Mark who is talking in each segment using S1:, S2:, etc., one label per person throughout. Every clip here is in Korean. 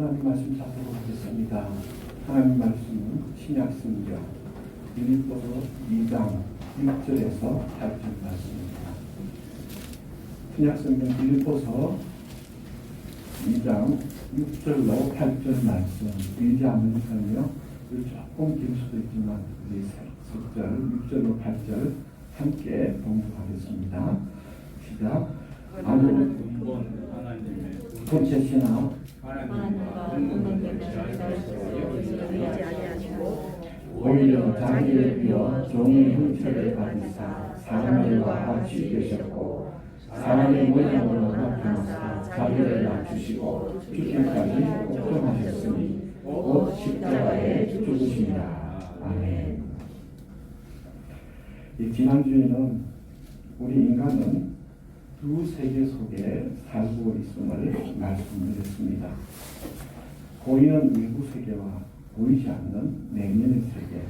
S1: 하나님 말씀 찾도록 하겠습니다. 하나님 말씀은 신약성경 빌립보서 2장 6절에서 8절 말씀입니다. 신약성경 빌립보서 2장 6절로 8절 말씀 길지 않으니까요. 조금 길 수도 있지만 우리 석 절 6절로 8절 함께 봉독하겠습니다. 시작. 아무런 본체시나 오히려 자기를 비워 종의 형체를 가지사 사람들과 같이 계셨고 사람의 모양으로 나타나사 자기를 낮추시고 죽기까지 복종하셨으니 곧 십자가에 죽으심이라. 아멘. 지난주에는 우리 인간은 두 세계 속에 살고 있음을 말씀드렸습니다. 보이는 외부 세계와 보이지 않는 내면의 세계,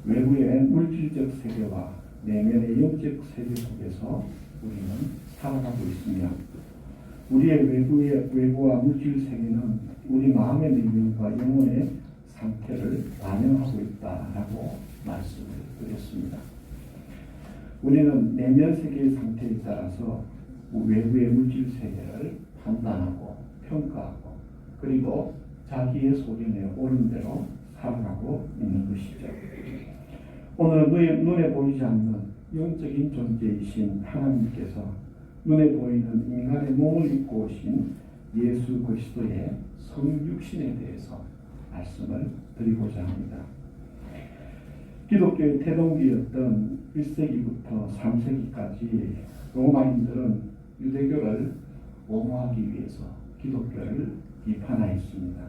S1: 외부의 물질적 세계와 내면의 영적 세계 속에서 우리는 살아가고 있으며, 우리의 외부와 물질 세계는 우리 마음의 내면과 영혼의 상태를 반영하고 있다라고 말씀을 드렸습니다. 우리는 내면 세계의 상태에 따라서 외부의 물질 세계를 판단하고 평가하고 그리고 자기의 소견에 옳은 대로 살아가고 있는 것이죠. 오늘은 눈에 보이지 않는 영적인 존재이신 하나님께서 눈에 보이는 인간의 몸을 입고 오신 예수 그리스도의 성육신에 대해서 말씀을 드리고자 합니다. 기독교의 태동기였던 1세기부터 3세기까지 로마인들은 유대교를 옹호하기 위해서 기독교를 비판하였습니다.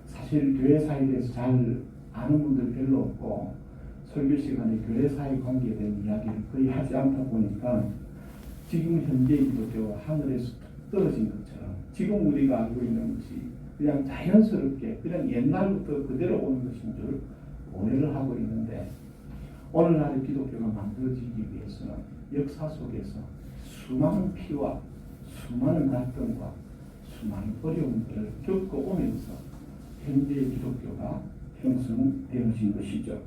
S1: 사실 교회사에 대해서 잘 아는 분들 별로 없고 설교 시간에 교회사에 관계된 이야기를 거의 하지 않다 보니까 지금 현재 기독교가 하늘에서 떨어진 것처럼 지금 우리가 알고 있는 것이 그냥 자연스럽게 그냥 옛날부터 그대로 오는 것인 줄 오해를 하고 있는데, 오늘날의 기독교가 만들어지기 위해서는 역사 속에서 수많은 피와 수많은 갈등과 수많은 어려움들을 겪어오면서 현재의 기독교가 형성되어진 것이죠.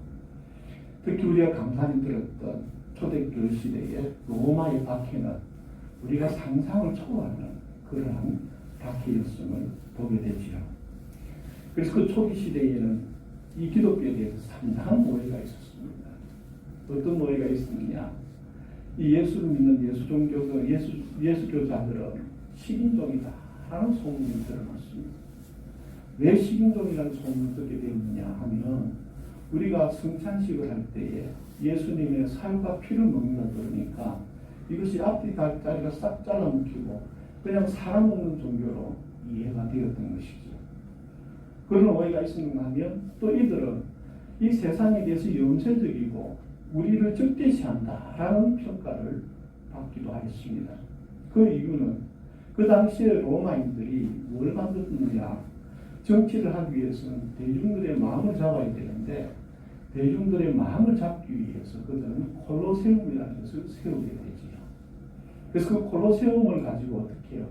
S1: 특히 우리가 감탄이 들었던 초대교회 시대의 로마의 박해는 우리가 상상을 초월하는 그러한 박해였음을 보게 되지요. 그래서 그 초기 시대에는 이 기독교에 대해서 상당한 오해가 있었습니다. 어떤 오해가 있었느냐? 이 예수를 믿는 예수교자들은 식인종이다라는 소문이 들어났습니다. 왜 식인종이라는 소문을 듣게 되었느냐 하면, 우리가 성찬식을 할 때에 예수님의 살과 피를 먹는다 그러니까 이것이 앞뒤 다리가 싹 잘라먹히고 그냥 사람 먹는 종교로 이해가 되었던 것이죠. 그런 오해가 있었는가 하면, 또 이들은 이 세상에 대해서 염세적이고 우리를 적대시한다라는 평가를 받기도 하였습니다. 그 이유는 그 당시에 로마인들이 뭘 만들었느냐, 정치를 하기 위해서는 대중들의 마음을 잡아야 되는데 대중들의 마음을 잡기 위해서 그들은 콜로세움이라는 것을 세우게 되지요. 그래서 그 콜로세움을 가지고 어떻게 해요?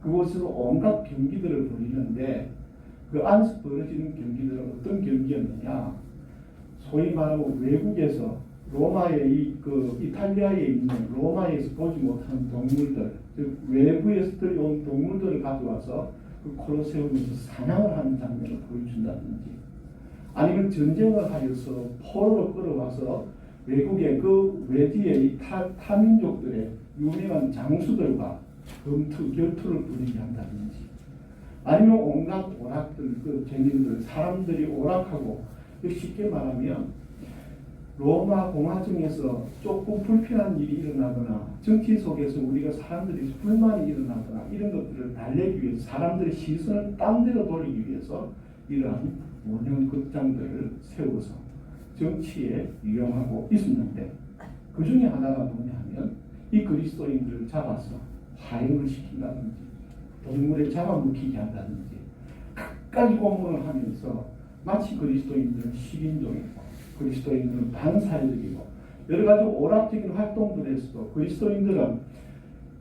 S1: 그곳에서 온갖 경기들을 벌이는데, 그 안에서 벌어지는 경기들은 어떤 경기였느냐? 소위 말하고 외국에서 로마의 이탈리아에 있는 로마에서 보지 못하는 동물들, 즉 외부에서 들여온 동물들을 가져와서 그 콜로세움에서 사냥을 하는 장면을 보여준다든지, 아니면 전쟁을 하여서 포로로 끌어와서 외국의 그 외지의 이 타민족들의 유명한 장수들과 결투를 벌이게 한다든지, 아니면 온갖 오락들, 그 재민들, 사람들이 오락하고, 쉽게 말하면 로마 공화정에서 조금 불편한 일이 일어나거나 정치 속에서 우리가 사람들이 불만이 일어나거나 이런 것들을 달래기 위해서 사람들의 시선을 딴 데로 돌리기 위해서 이러한 원형 극장들을 세워서 정치에 이용하고 있었는데, 그 중에 하나가 뭐냐 하면 이 그리스도인들을 잡아서 화형을 시킨다든지 동물에 잡아먹히게 한다든지 끝까지 고문을 하면서 마치 그리스도인들은 식인종이고 그리스도인들은 반사회적이고 여러 가지 오락적인 활동들에서도 그리스도인들은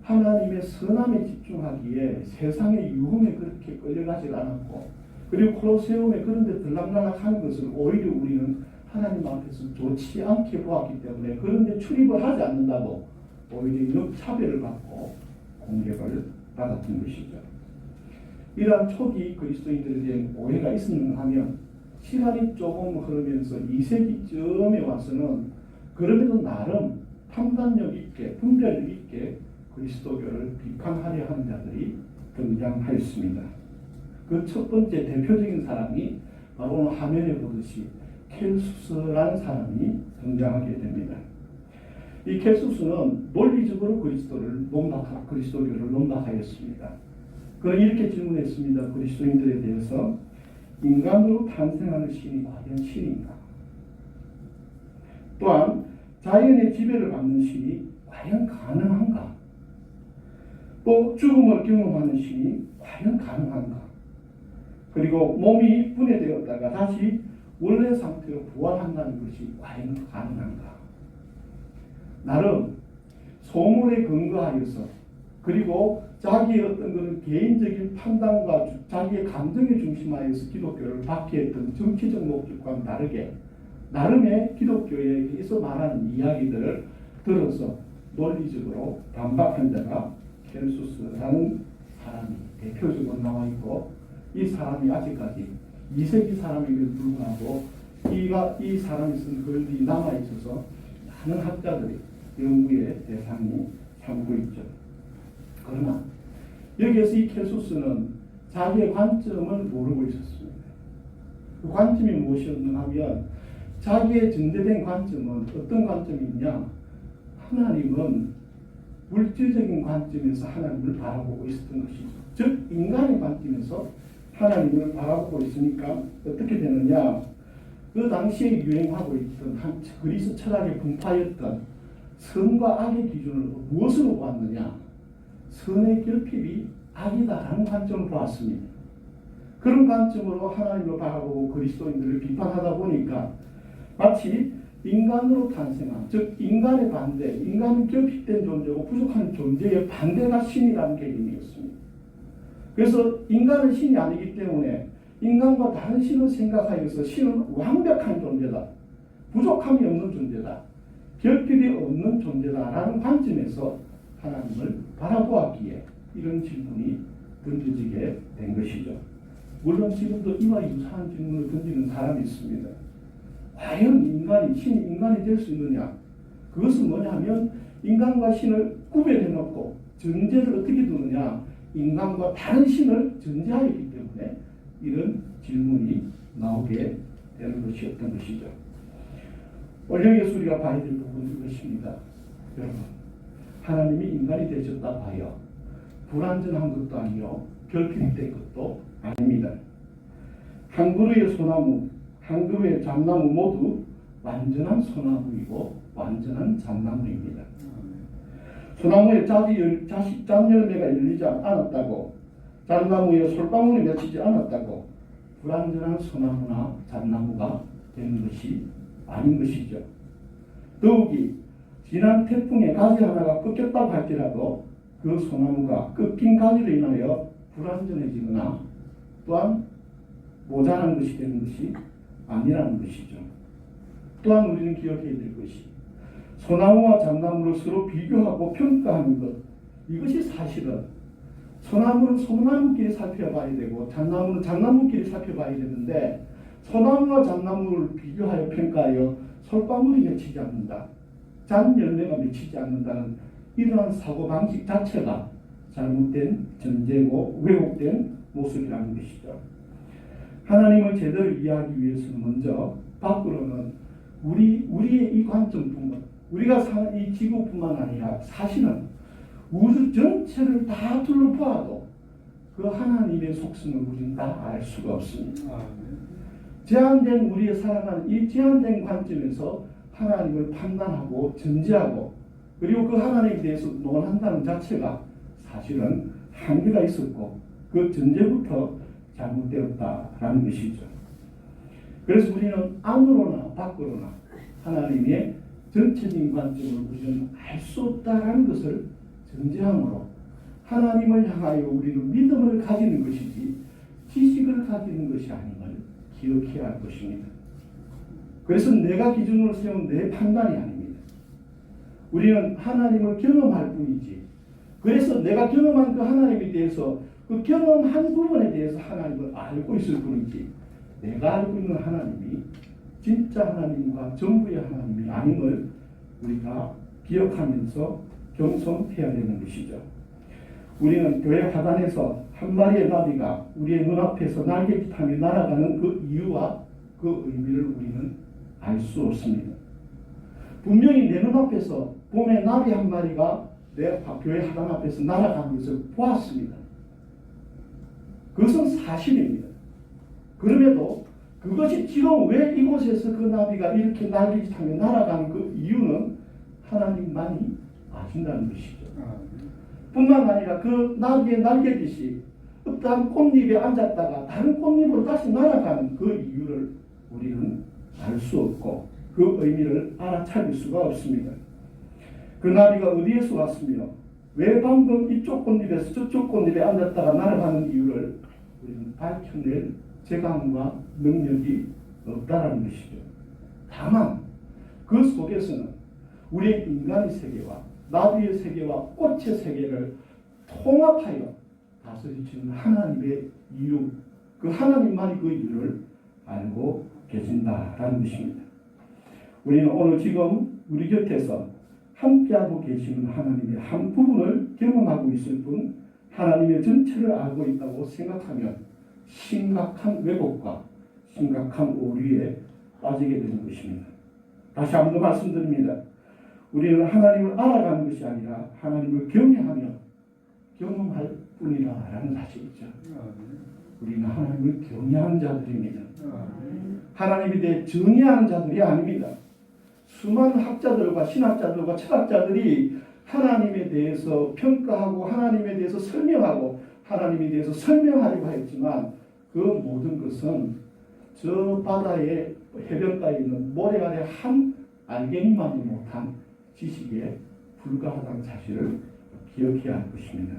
S1: 하나님의 선함에 집중하기에 세상의 유흥에 그렇게 끌려가지 않았고, 그리고 콜로세움에 그런 데 들락날락 하는 것을 오히려 우리는 하나님 앞에서 좋지 않게 보았기 때문에 그런 데 출입을 하지 않는다고 오히려 역차별을 받고 공격을 받았던 것이죠. 이러한 초기 그리스도인들에 대한 오해가 있었는가 하면 시간이 조금 흐르면서 2세기쯤에 와서는 그럼에도 나름 판단력 있게 분별력 있게 그리스도교를 비판하려 하는 자들이 등장하였습니다. 그 첫 번째 대표적인 사람이 바로 오늘 화면에 보듯이 켈수스라는 사람이 등장하게 됩니다. 이 켈수스는 논리적으로 그리스도교를 논박하였습니다. 그는 이렇게 질문했습니다. 그리스도인들에 대해서 인간으로 탄생하는 신이 과연 신인가? 또한 자연의 지배를 받는 신이 과연 가능한가? 또 죽음을 경험하는 신이 과연 가능한가? 그리고 몸이 분해되었다가 다시 원래 상태로 부활한다는 것이 과연 가능한가? 나름 소문에 근거하여서 그리고 자기의 어떤 그런 개인적인 판단과 자기의 감정에 중심하여서 기독교를 박해했던 정치적 목적과는 다르게 나름의 기독교에 대해서 말하는 이야기들을 들어서 논리적으로 반박한 자가 켈수스라는 사람이 대표적으로 나와 있고, 이 사람이 아직까지 2세기 사람임에도 불구하고 이 사람이 쓴 글들이 남아 있어서 많은 학자들이 연구의 대상이 삼고 있죠. 그러나 여기에서 이 켈수스는 자기의 관점을 모르고 있었습니다. 그 관점이 무엇이었는가 하면 자기의 전제된 관점은 어떤 관점이냐, 하나님은 물질적인 관점에서 하나님을 바라보고 있었던 것이죠. 즉 인간의 관점에서 하나님을 바라보고 있으니까 어떻게 되느냐, 그 당시에 유행하고 있던 한 그리스 철학의 분파였던 선과 악의 기준을 무엇으로 보았느냐, 선의 결핍이 악이다라는 관점을 보았습니다. 그런 관점으로 하나님을 바라보고 그리스도인들을 비판하다 보니까 마치 인간으로 탄생한, 즉 인간의 반대, 인간은 결핍된 존재고 부족한 존재의 반대가 신이라는 개념이었습니다. 그래서 인간은 신이 아니기 때문에 인간과 다른 신을 생각하여서 신은 완벽한 존재다, 부족함이 없는 존재다, 결핍이 없는 존재다라는 관점에서 하나님을 바라보았기에 이런 질문이 던져지게 된 것이죠. 물론 지금도 이와 유사한 질문을 던지는 사람이 있습니다. 과연 신이 인간이 될 수 있느냐? 그것은 뭐냐면 인간과 신을 구별해놓고 전제를 어떻게 두느냐? 인간과 다른 신을 전제하였기 때문에 이런 질문이 나오게 되는 것이었던 것이죠. 오늘 여기서 우리가 봐야 될 부분은 이것입니다. 여러분, 하나님이 인간이 되셨다 봐요. 불완전한 것도 아니요, 결핍된 것도 아닙니다. 한 그루의 소나무, 한 그루의 잣나무 모두 완전한 소나무이고 완전한 잣나무입니다. 소나무에 잣열매가 열리지 않았다고, 잣나무에 솔방울이 맺히지 않았다고 불완전한 소나무나 잣나무가 되는 것이 아닌 것이죠. 더욱이 지난 태풍에 가지 하나가 꺾였다고 할지라도 그 소나무가 꺾인 가지로 인하여 불완전해지거나 또한 모자란 것이 되는 것이 아니라는 것이죠. 또한 우리는 기억해야 될 것이 소나무와 잣나무를 서로 비교하고 평가하는 것, 이것이 사실은 소나무는 소나무끼리 살펴봐야 되고 잣나무는 잣나무끼리 살펴봐야 되는데, 소나무와 잣나무를 비교하여 평가하여 솔방울이 맺히지 않는다, 잣열매가 맺히지 않는다는 이러한 사고방식 자체가 잘못된 전제고 왜곡된 모습이라는 것이죠. 하나님을 제대로 이해하기 위해서는 먼저 밖으로는 우리의 이 관점뿐만, 우리가 사는 이 지구뿐만 아니라 사실은 우주 전체를 다 둘러보아도 그 하나님의 속성을 우리는 다 알 수가 없습니다. 제한된 우리의 살아가는 이 제한된 관점에서 하나님을 판단하고 전제하고 그리고 그 하나님에 대해서 논한다는 자체가 사실은 한계가 있었고 그 전제부터 잘못되었다라는 것이죠. 그래서 우리는 안으로나 밖으로나 하나님의 전체적인 관점을 우리는 알 수 없다라는 것을 전제함으로 하나님을 향하여 우리는 믿음을 가지는 것이지 지식을 가지는 것이 아님을 기억해야 할 것입니다. 그래서 내가 기준으로 세운 내 판단이 아닙니다. 우리는 하나님을 경험할 뿐이지. 그래서 내가 경험한 그 하나님에 대해서 그 경험한 부분에 대해서 하나님을 알고 있을 뿐이지 내가 알고 있는 하나님이 진짜 하나님과 전부의 하나님이 아님을 우리가 기억하면서 겸손해야 되는 것이죠. 우리는 교회 화단에서 한 마리의 나비가 우리의 눈앞에서 날개짓하며 날아가는 그 이유와 그 의미를 우리는 알 수 없습니다. 분명히 내 눈앞에서 봄에 나비 한 마리가 내 교회 화단 앞에서 날아가는 것을 보았습니다. 그것은 사실입니다. 그럼에도 그것이 지금 왜 이곳에서 그 나비가 이렇게 날개짓하며 날아가는 그 이유는 하나님만이 아신다는 것이죠. 뿐만 아니라 그 나비의 날개짓이 어떠한 꽃잎에 앉았다가 다른 꽃잎으로 다시 날아가는 그 이유를 우리는 알 수 없고 그 의미를 알아차릴 수가 없습니다. 그 나비가 어디에서 왔으며 왜 방금 이쪽 꽃잎에서 저쪽 꽃잎에 앉았다가 날아가는 이유를 우리는 밝혀낼 재간과 능력이 없다라는 것이죠. 다만 그 속에서는 우리의 인간의 세계와 나비의 세계와 꽃의 세계를 통합하여 다스리시는 하나님의 이유, 그 하나님만이 그 이유를 알고 계신다라는 것입니다. 우리는 오늘 지금 우리 곁에서 함께하고 계시는 하나님의 한 부분을 경험하고 있을 뿐 하나님의 전체를 알고 있다고 생각하면 심각한 왜곡과 심각한 오류에 빠지게 되는 것입니다. 다시 한 번 말씀드립니다. 우리는 하나님을 알아가는 것이 아니라 하나님을 경외하며 경험할 뿐이라는 사실이죠. 우리는 하나님을 경외하는 자들입니다. 하나님에 대해 정의하는 자들이 아닙니다. 수많은 학자들과 신학자들과 철학자들이 하나님에 대해서 평가하고 하나님에 대해서 설명하고 하나님에 대해서 설명하려고 했지만 그 모든 것은 저 바다의 해변가에 있는 모래 아래 한 알갱이만이 못한 지식에 불과하다는 사실을 기억해야 할 것입니다.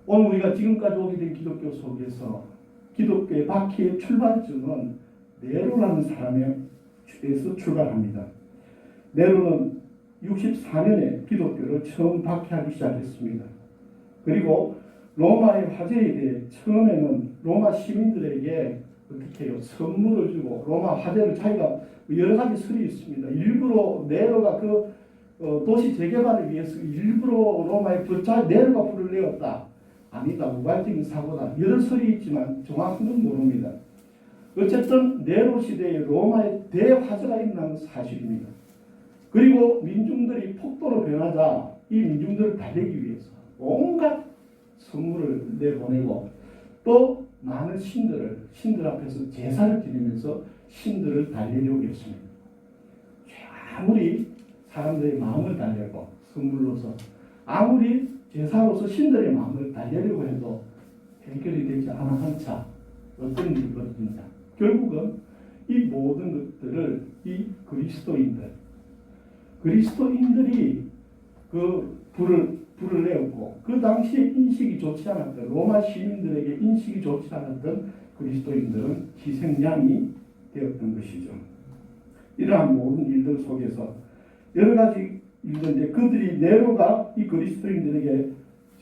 S1: 오늘 우리가 지금까지 오게 된 기독교 속에서 기독교의 바퀴의 출발점은 네로라는 사람에서 출발합니다. 네로는 64년에 기독교를 처음 박해하기 시작했습니다. 그리고 로마의 화재에 대해 처음에는 로마 시민들에게 어떻게 해요? 선물을 주고 로마 화재를 자기가 여러 가지 설이 있습니다. 일부러 네로가 그 도시 재개발을 위해서 일부러 로마에 네로가 불을 내었다. 아니다. 우발적인 사고다. 여러 설이 있지만 정확한 건 모릅니다. 어쨌든 네로 시대에 로마에 대화재가 일어난 사실입니다. 그리고 민중들이 폭도로 변하자 이 민중들을 달래기 위해서 온갖 선물을 내보내고 또 많은 신들 앞에서 제사를 드리면서 신들을 달래려고 했습니다. 아무리 사람들의 마음을 달래고 선물로서 아무리 제사로서 신들의 마음을 달래려고 해도 해결이 되지 않아 한차 어떤 일이 벌어집니다. 결국은 이 모든 것들을 이 그리스도인들이 그 불을 내었고 그 당시에 인식이 좋지 않았던 로마 시민들에게 인식이 좋지 않았던 그리스도인들은 희생양이 되었던 것이죠. 이러한 모든 일들 속에서 여러 가지 일들인데 그들이 네로가 이 그리스도인들에게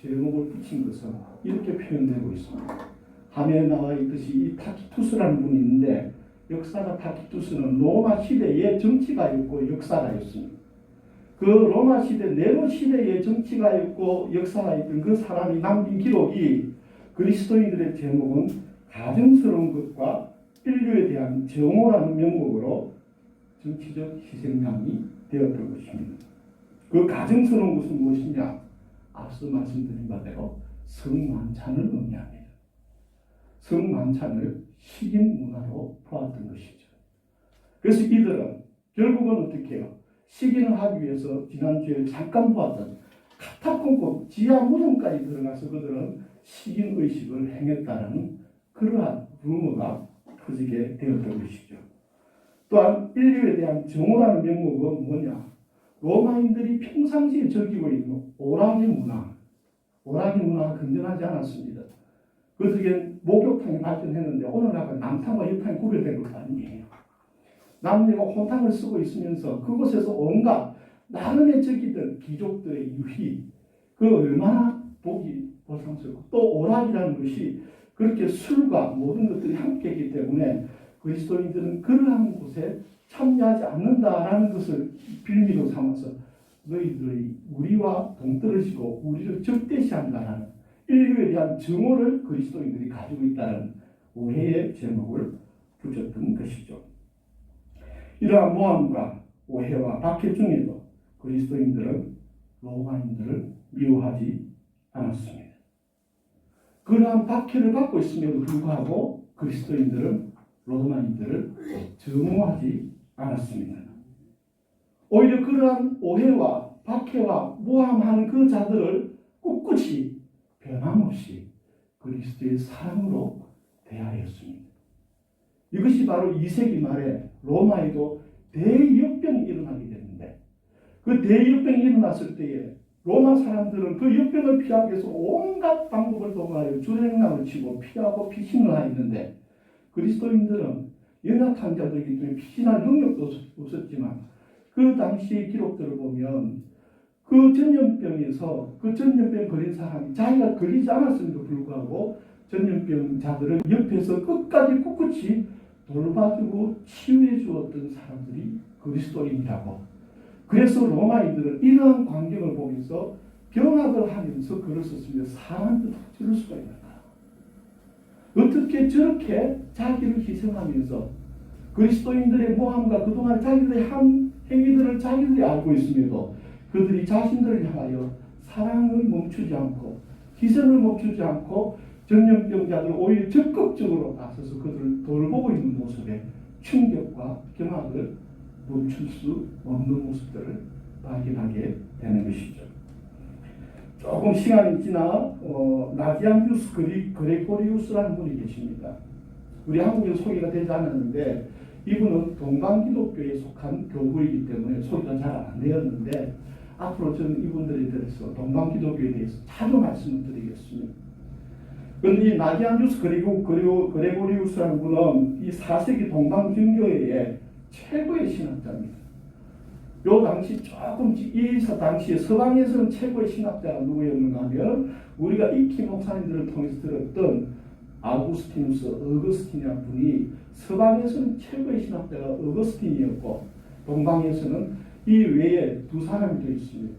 S1: 제목을 붙인 것은 이렇게 표현되고 있습니다. 화면에 나와 있듯이 이 타키투스라는 분이 있는데 역사가 타키투스는 로마 시대의 정치가였고 역사가였습니다. 그 로마 시대 네로 시대의 정치가였고 역사가였던 그 사람이 남긴 기록이 그리스도인들의 제목은 가증스러운 것과 인류에 대한 정오라는 명목으로 정치적 희생양이 되었던 것입니다. 그 가증스러운 것은 무엇이냐? 앞서 말씀드린 바대로 성만찬을 의미합니다. 성만찬을 식인 문화로 보았던 것이죠. 그래서 이들은 결국은 어떻게 해요? 식인을 하기 위해서 지난주에 잠깐 보았던 카타콤 지하 무덤까지 들어가서 그들은 식인 의식을 행했다는 그러한 루머가 퍼지게 되었던 것이죠. 또한 인류에 대한 정오라는 명목은 뭐냐? 로마인들이 평상시에 즐기고 있는 오락의 문화, 오락의 문화가 건전하지 않았습니다. 그들에게 목욕탕이 발전했는데 오늘날과 남탕과 여탕이 구별된 것도 아니에요. 남녀가 혼탕을 쓰고 있으면서 그곳에서 온갖 나름의 즐기던 귀족들의 유희, 그 얼마나 보기 보상스럽고, 또 오락이라는 것이 그렇게 술과 모든 것들이 함께이기 때문에 그리스도인들은 그러한 곳에 참여하지 않는다라는 것을 빌미로 삼아서 너희들이 우리와 동떨어지고 우리를 적대시한다라는 인류에 대한 증오를 그리스도인들이 가지고 있다는 오해의 제목을 붙였던 것이죠. 이러한 모함과 오해와 박해 중에도 그리스도인들은 로마인들을 미워하지 않았습니다. 그러한 박해를 받고 있음에도 불구하고 그리스도인들은 로마인들을 증오하지 않았습니다. 오히려 그러한 오해와 박해와 모함하는 그 자들을 꿋꿋이 변함없이 그리스도의 사랑으로 대하였습니다. 이것이 바로 2세기 말에 로마에도 대역병이 일어나게 되는데, 그 대역병이 일어났을 때에 로마 사람들은 그 역병을 피하기 위해서 온갖 방법을 동원하여 주행랑을 치고 피하고 피신을 하였는데, 그리스도인들은 연약한 자들이기 때문에 피신할 능력도 없었지만 그 당시의 기록들을 보면 그 전염병에서 그 전염병 걸린 사람이 자기가 걸리지 않았음에도 불구하고 전염병자들을 옆에서 끝까지 꿋꿋이 돌봐주고 치유해 주었던 사람들이 그리스도인이라고. 그래서 로마인들은 이러한 광경을 보면서 병학을 하면서 글을 썼습니다. 사람도 저럴 수가 있는가? 어떻게 저렇게 자기를 희생하면서 그리스도인들의 모함과 그동안 자기들의 한 행위들을 자기들이 알고 있음에도 그들이 자신들을 향하여 사랑을 멈추지 않고 희생을 멈추지 않고 전염병자들을 오히려 적극적으로 나서서 그들을 돌보고 있는 모습에 충격과 경악을 멈출 수 없는 모습들을 발견하게 되는 것이죠. 조금 시간이 지나 나지안주스 그레고리우스라는 분이 계십니다. 우리 한국에 소개가 되지 않았는데 이분은 동방기독교에 속한 교부이기 때문에 소개가 잘 안 되었는데 앞으로 저는 이분들에 대해서 동방기독교에 대해서 자주 말씀을 드리겠습니다. 그런데 이 나지안주스 그레고리우스라는 분은 이 4세기 동방정교회의 최고의 신학자입니다. 요 당시 이 당시에 서방에서는 최고의 신학자가 누구였는가 하면 우리가 익히 목사님들을 통해서 들었던 아우구스티누스, 어거스틴이라는 분이 서방에서는 최고의 신학자가 어거스틴이었고 동방에서는 이 외에 두 사람이 더 있습니다.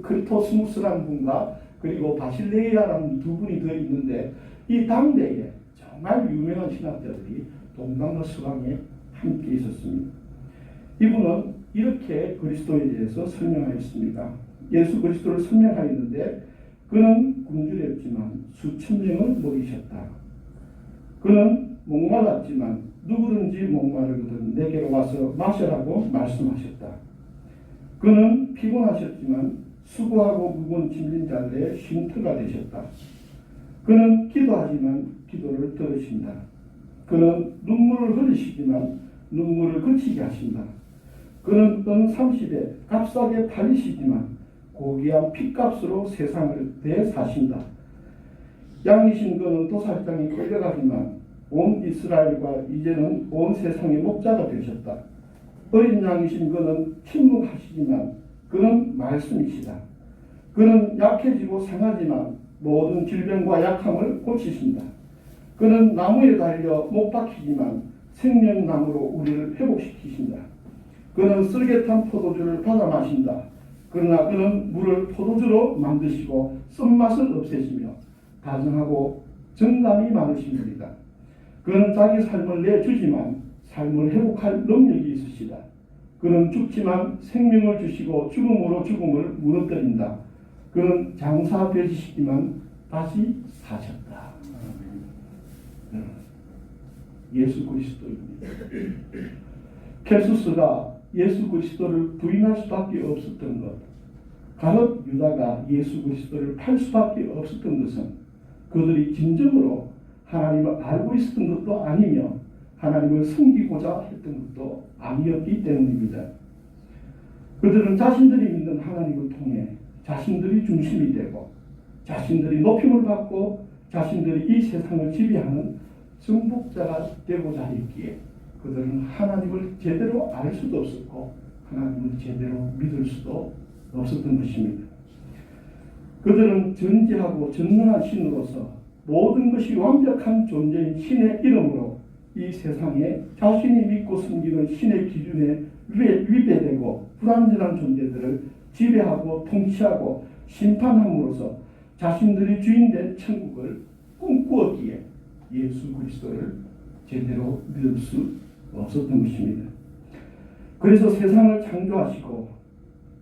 S1: 크리토스무스라는 분과 그리고 바실레이아라는 두 분이 더 있는데 이 당대에 정말 유명한 신학자들이 동방과 서방에 함께 있었습니다. 이분은 이렇게 그리스도에 대해서 설명하였습니다. 예수 그리스도를 설명하였는데 그는 굶주렸지만 수천 명을 먹이셨다. 그는 목말랐지만 누구든지 목마르거든 내게로 와서 마시라고 말씀하셨다. 그는 피곤하셨지만 수고하고 무거운 짐진 자들의 쉼터가 되셨다. 그는 기도하지만 기도를 들으신다. 그는 눈물을 흘리시지만 눈물을 그치게 하신다. 그는 은 30에 값싸게 팔리시지만 고귀한 핏값으로 세상을 대사신다. 양이신 그는 도살장에 끌려가지만 온 이스라엘과 이제는 온 세상의 목자가 되셨다. 어린 양이신 그는 침묵하시지만 그는 말씀이시다. 그는 약해지고 상하지만 모든 질병과 약함을 고치신다. 그는 나무에 달려 못 박히지만 생명나무로 우리를 회복시키신다. 그는 쓸개탄 포도주를 받아 마신다. 그러나 그는 물을 포도주로 만드시고 쓴맛을 없애시며 다정하고 정감이 많으신 분이다. 그는 자기 삶을 내주지만 삶을 회복할 능력이 있으시다. 그는 죽지만 생명을 주시고 죽음으로 죽음을 무너뜨린다. 그는 장사되시지만 다시 사셨다. 예수 그리스도입니다. 켈수스가 예수 그리스도를 부인할 수밖에 없었던 것, 가룟 유다가 예수 그리스도를 팔 수밖에 없었던 것은 그들이 진정으로 하나님을 알고 있었던 것도 아니며 하나님을 섬기고자 했던 것도 아니었기 때문입니다. 그들은 자신들이 믿는 하나님을 통해 자신들이 중심이 되고 자신들이 높임을 받고 자신들이 이 세상을 지배하는 정복자가 되고자 했기에 그들은 하나님을 제대로 알 수도 없었고 하나님을 제대로 믿을 수도 없었던 것입니다. 그들은 전지하고 전능한 신으로서 모든 것이 완벽한 존재인 신의 이름으로 이 세상에 자신이 믿고 숨기는 신의 기준에 위배되고 불완전한 존재들을 지배하고 통치하고 심판함으로써 자신들이 주인된 천국을 꿈꾸었기에 예수 그리스도를 제대로 믿을 수 없었던 것입니다. 그래서 세상을 창조하시고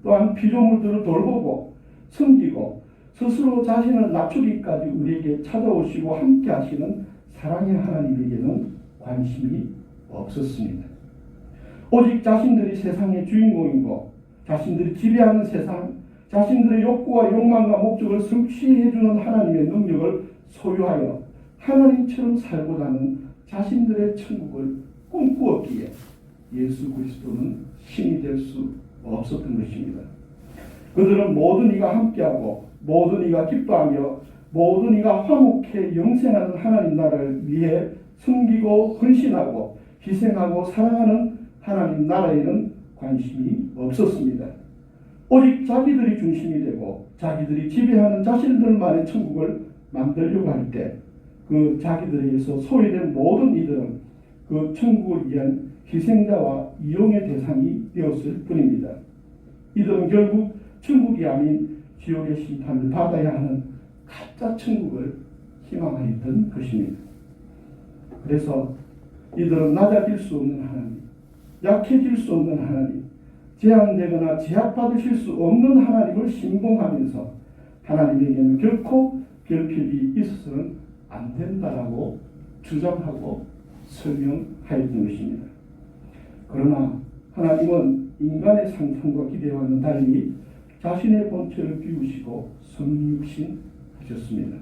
S1: 또한 피조물들을 돌보고 섬기고 스스로 자신을 낮추기까지 우리에게 찾아오시고 함께 하시는 사랑의 하나님에게는 관심이 없었습니다. 오직 자신들이 세상의 주인공이고 자신들이 지배하는 세상, 자신들의 욕구와 욕망과 목적을 성취해주는 하나님의 능력을 소유하여 하나님처럼 살고자 하는 자신들의 천국을 꿈꾸었기에 예수 그리스도는 신이 될 수 없었던 것입니다. 그들은 모든 이가 함께하고 모든 이가 기뻐하며 모든 이가 화목해 영생하는 하나님 나라를 위해 숨기고 헌신하고 희생하고 사랑하는 하나님 나라에는 관심이 없었습니다. 오직 자기들이 중심이 되고 자기들이 지배하는 자신들만의 천국을 만들려고 할 때 그 자기들에게서 소외된 모든 이들은 그 천국을 위한 희생자와 이용의 대상이 되었을 뿐입니다. 이들은 결국 천국이 아닌 지옥의 심판을 받아야 하는 가짜 천국을 희망하였던 것입니다. 그래서 이들은 낮아질 수 없는 하나님, 약해질 수 없는 하나님, 제한되거나 제약받으실 수 없는 하나님을 신봉하면서 하나님에게는 결코 결핍이 있어서는 안 된다라고 주장하고 설명하였던 것입니다. 그러나 하나님은 인간의 상상과 기대와는 달리 자신의 본체를 비우시고 성육신하셨습니다.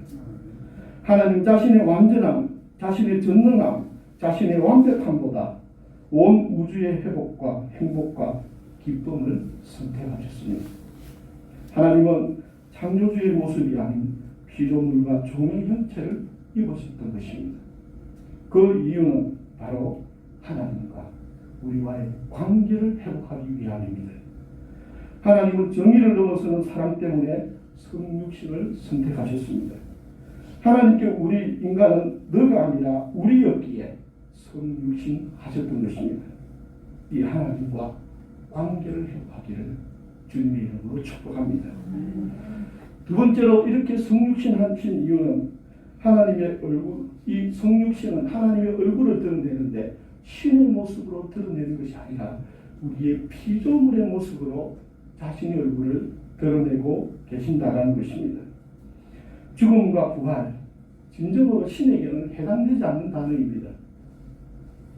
S1: 하나님 자신의 완전함, 자신의 전능함, 자신의 완벽함보다 온 우주의 회복과 행복과 기쁨을 선택하셨습니다. 하나님은 창조주의 모습이 아닌 피조물과 종의 형체를 입으셨던 것입니다. 그 이유는 바로 하나님과 우리와의 관계를 회복하기 위함입니다. 하나님은 정의를 넘어서는 사랑 때문에 성육신을 선택하셨습니다. 하나님께 우리 인간은 너가 아니라 우리였기에 성육신하셨던 것입니다. 이 하나님과 관계를 회복하기를 주님의 이름으로 축복합니다. 두 번째로 이렇게 성육신하신 이유는 하나님의 얼굴, 이 성육신은 하나님의 얼굴을 드러내는데 신의 모습으로 드러내는 것이 아니라 우리의 피조물의 모습으로 자신의 얼굴을 드러내고 계신다라는 것입니다. 죽음과 부활, 진정으로 신에게는 해당되지 않는 단어입니다.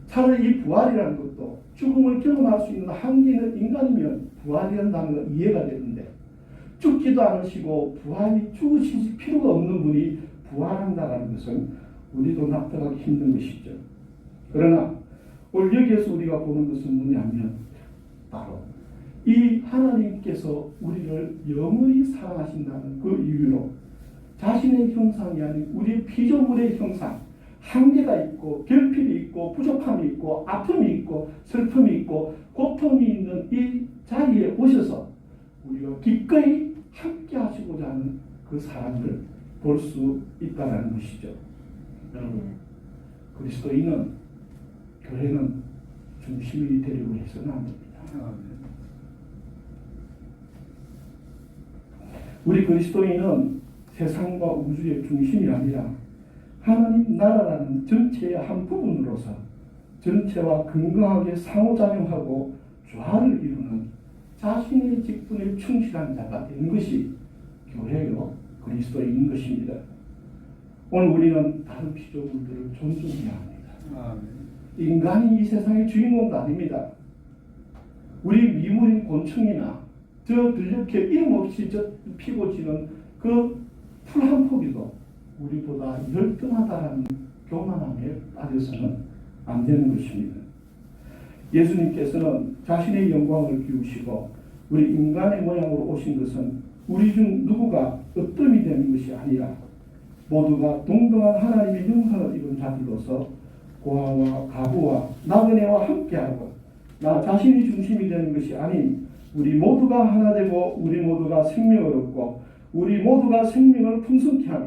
S1: 차라리 이 부활이라는 것도 죽음을 경험할 수 있는 한계 있는 인간이면 부활이라는 단어가 이해가 되는데 죽지도 않으시고 부활이 죽으실 필요가 없는 분이 부활한다는 것은 우리도 납득하기 힘든 것이죠. 그러나 오늘 여기에서 우리가 보는 것은 뭐냐면 바로 이 하나님께서 우리를 영원히 사랑하신다는 그 이유로 자신의 형상이 아닌 우리의 피조물의 형상, 한계가 있고 결핍이 있고 부족함이 있고 아픔이 있고 슬픔이 있고 고통이 있는 이 자리에 오셔서 우리가 기꺼이 함께 하시고자 하는 그 사랑을 볼 수 있다는 것이죠. 여러분, 그리스도인은 교회는 중심이 되려고 해서는 안 됩니다. 우리 그리스도인은 세상과 우주의 중심이 아니라 하나님 나라라는 전체의 한 부분으로서 전체와 건강하게 상호작용하고 조화를 이루는 자신의 직분에 충실한 자가 되는 것이 교회요 그리스도인인 것입니다. 오늘 우리는 다른 피조물들을 존중해야 합니다. 인간이 이 세상의 주인공도 아닙니다. 우리 미물인 곤충이나 저 들녘에 이름 없이 저 피고 지는 그 풀 한 포기도 우리보다 열등하다라는 교만함에 빠져서는 안 되는 것입니다. 예수님께서는 자신의 영광을 비우시고 우리 인간의 모양으로 오신 것은 우리 중 누구가 어뜸이 되는 것이 아니라 모두가 동등한 하나님의 형상을 입은 자들로서 고아와 가부와 나그네와 함께하고 나 자신이 중심이 되는 것이 아닌 우리 모두가 하나 되고 우리 모두가 생명을 얻고 우리 모두가 생명을 풍성케 하며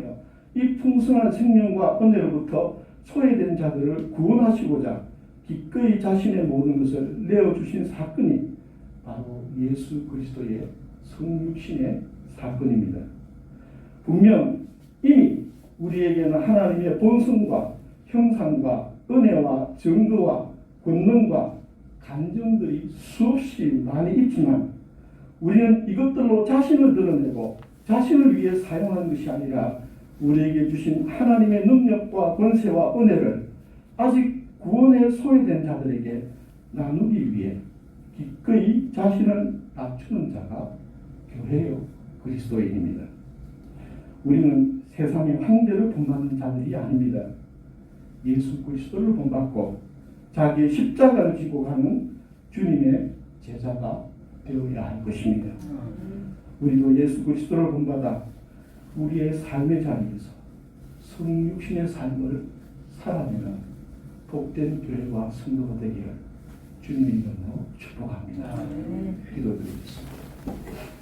S1: 이 풍성한 생명과 은혜로부터 소외된 자들을 구원하시고자 기꺼이 자신의 모든 것을 내어주신 사건이 바로 예수 그리스도의 성육신의 사건입니다. 분명 이미 우리에게는 하나님의 본성과 형상과 은혜와 증거와 권능과 감정들이 수없이 많이 있지만 우리는 이것들로 자신을 드러내고 자신을 위해 사용하는 것이 아니라 우리에게 주신 하나님의 능력과 권세와 은혜를 아직 구원에 소외된 자들에게 나누기 위해 기꺼이 자신을 낮추는 자가 교회요 그리스도인입니다. 우리는 세상의 황제를 본받는 자들이 아닙니다. 예수 그리스도를 본받고 자기의 십자가를 지고 가는 주님의 제자가 되어야 할 것입니다. 우리도 예수 그리스도를 본받아 우리의 삶의 자리에서 성육신의 삶을 살아내는 복된 교회와 성도가 되기를 주님의 이름으로 축복합니다. 기도드리겠습니다.